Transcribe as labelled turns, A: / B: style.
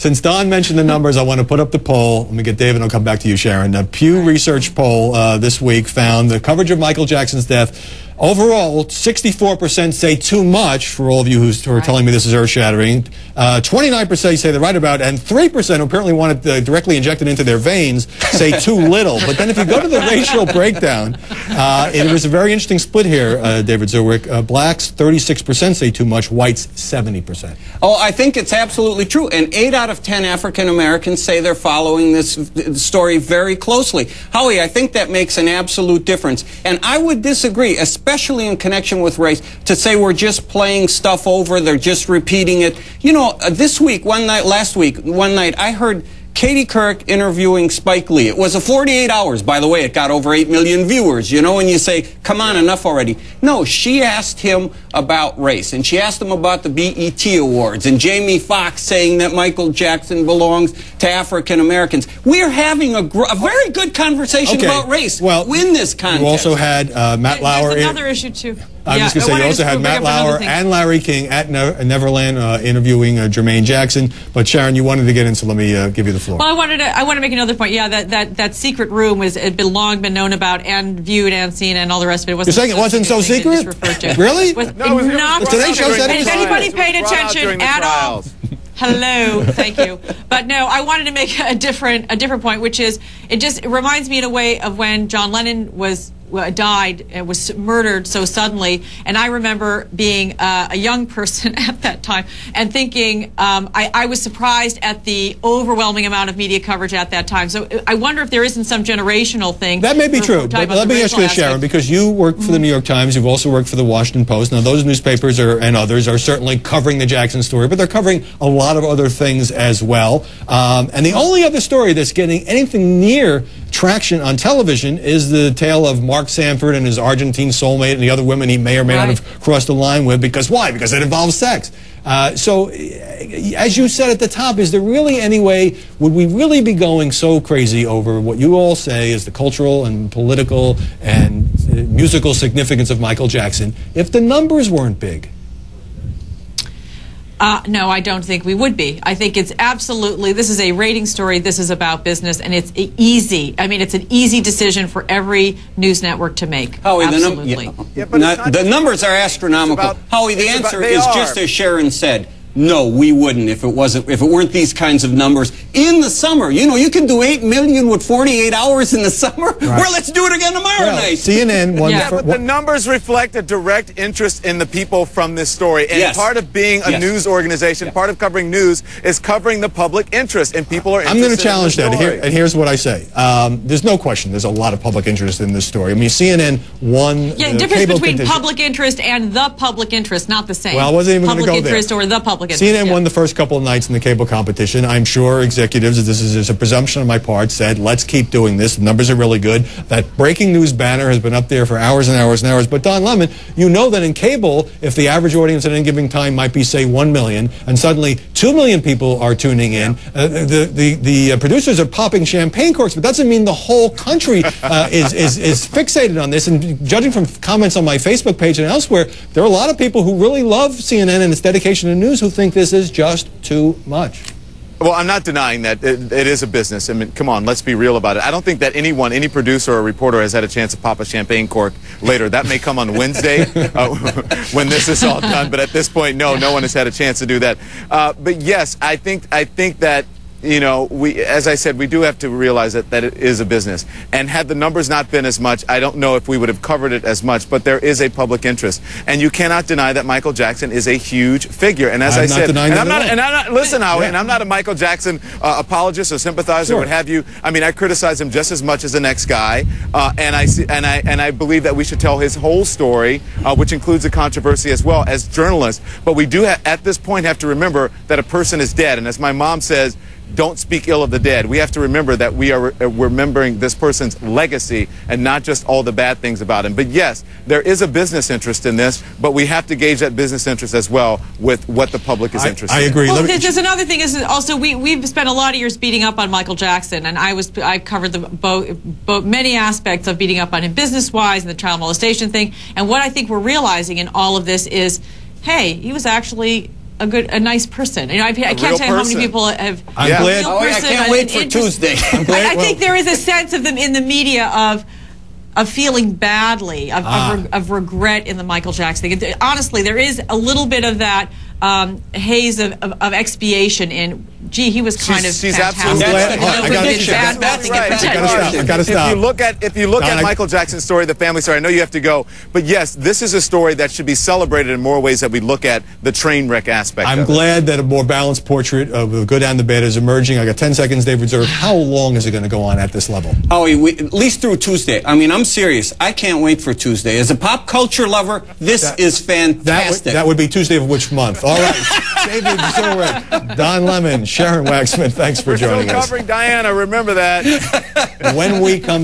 A: Since Don mentioned the numbers, I want to put up the poll. Let me get David, and I'll come back to you, Sharon. A Pew Research poll this week found the coverage of Michael Jackson's death. Overall, 64% say too much, for all of you who are telling me this is earth-shattering. 29% say they're right about it, and 3% who apparently want it directly injected into their veins say too little. But then if you go to the racial breakdown, it was a very interesting split here, David Zurawik. Blacks, 36% say too much, whites, 70%.
B: Oh, I think it's absolutely true. And 8 out of 10 African Americans say they're following this story very closely. Howie, I think that makes an absolute difference. And I would disagree, especially in connection with race, to say we're just playing stuff over, they're just repeating it. You know, last week, one night, I heard Katie Couric interviewing Spike Lee. It was a 48 hours, by the way. It got over 8 million viewers, you know, and you say, come on, enough already. No, she asked him about race, and she asked him about the BET Awards, and Jamie Foxx saying that Michael Jackson belongs to African Americans. We're having a very good conversation about race. Well, win this contest.
A: You also had Matt Lauer.
C: There's another issue, too.
A: I was going to say, you also had Matt Lauer and Larry King at Neverland interviewing Jermaine Jackson. But Sharon, you wanted to get in, so let me give you the floor.
C: Well, I want to make another point. Yeah, that secret room had long been known about and viewed and seen and all the rest of it.
A: You're saying it wasn't so secret? Really?
C: No, it was not.
A: Today show said it was.
C: Has anybody paid attention at all? Hello, thank you. But no, I wanted to make a different point, which is it reminds me in a way of when John Lennon died and was murdered so suddenly, and I remember being a young person at that time and thinking I was surprised at the overwhelming amount of media coverage at that time. So I wonder if there isn't some generational thing.
A: That may be true, but let me ask you this, Sharon, because you work for the New York Times, you've also worked for the Washington Post. Now those newspapers and others are certainly covering the Jackson story, but they're covering a lot of other things as well. And the only other story that's getting anything near traction on television is the tale of Mark Sanford and his Argentine soulmate and the other women he may or may not have crossed the line with. Because why? Because it involves sex. So, as you said at the top, is there really any way, would we really be going so crazy over what you all say is the cultural and political and musical significance of Michael Jackson if the numbers weren't big?
C: No, I don't think we would be. I think it's absolutely, this is a rating story, this is about business, and it's easy. I mean, it's an easy decision for every news network to make.
B: Howie,
C: absolutely.
B: The numbers are astronomical. Howie, the answer is just as Sharon said. No, we wouldn't if it weren't these kinds of numbers in the summer. You know, you can do 8 million with 48 hours in the summer. Right. Well, let's do it again tomorrow night.
A: CNN won
D: but the numbers reflect a direct interest in the people from this story. And part of being a news organization, part of covering news is covering the public interest, and people are interested.
A: I'm going to challenge that, and here's what I say. There's no question there's a lot of public interest in this story. I mean, CNN won
C: the difference between public interest and the public interest, not the same.
A: Well, I wasn't even going to go there.
C: Public interest or the public.
A: CNN won the first couple of nights in the cable competition. I'm sure executives, this is a presumption on my part, said, let's keep doing this. The numbers are really good. That breaking news banner has been up there for hours and hours and hours. But Don Lemon, you know that in cable, if the average audience at any given time might be, say, 1 million, and suddenly 2 million people are tuning in, the producers are popping champagne corks, but that doesn't mean the whole country is fixated on this. And judging from comments on my Facebook page and elsewhere, there are a lot of people who really love CNN and its dedication to news who think this is just too much.
D: Well, I'm not denying that it is a business. I mean, come on, let's be real about it. I don't think that any producer or reporter has had a chance to pop a champagne cork later. That may come on Wednesday when this is all done. But at this point, no one has had a chance to do that. But yes, I think that, you know, as I said, we do have to realize that it is a business. And had the numbers not been as much, I don't know if we would have covered it as much, but there is a public interest. And you cannot deny that Michael Jackson is a huge figure. And as I said, listen, Howie, and I'm not a Michael Jackson apologist or sympathizer or what have you. I mean, I criticize him just as much as the next guy. And I believe that we should tell his whole story, which includes the controversy as well, as journalists. But we do, at this point, have to remember that a person is dead. And as my mom says, don't speak ill of the dead. We have to remember that we are remembering this person's legacy and not just all the bad things about him. But yes, there is a business interest in this, but we have to gauge that business interest as well with what the public is interested in.
A: I agree.
C: Well, there's another thing is also we've spent a lot of years beating up on Michael Jackson, and I covered many aspects of beating up on him business-wise and the child molestation thing. And what I think we're realizing in all of this is, hey, he was actually a nice person. You know, I can't tell you how many people have.
A: I'm glad.
B: Oh, I can't wait for Tuesday.
C: I think there is a sense of them in the media of feeling badly, of regret in the Michael Jackson thing. Honestly, there is a little bit of that haze of expiation in. Gee, he was kind of
D: she's
C: fantastic.
A: I got to stop.
D: If you look at Michael Jackson's story, the family story, I know you have to go, but yes, this is a story that should be celebrated in more ways that we look at the train wreck aspect.
A: I'm glad that a more balanced portrait of the good and the bad is emerging. I got 10 seconds, David Zurawik. How long is it going to go on at this level?
B: Howie, at least through Tuesday. I mean, I'm serious. I can't wait for Tuesday. As a pop culture lover, this is fantastic.
A: That would be Tuesday of which month? All right. David Zurawik, Don Lemon, Sharon Waxman, thanks for joining us.
D: We're still covering Diana, remember that.
A: When we come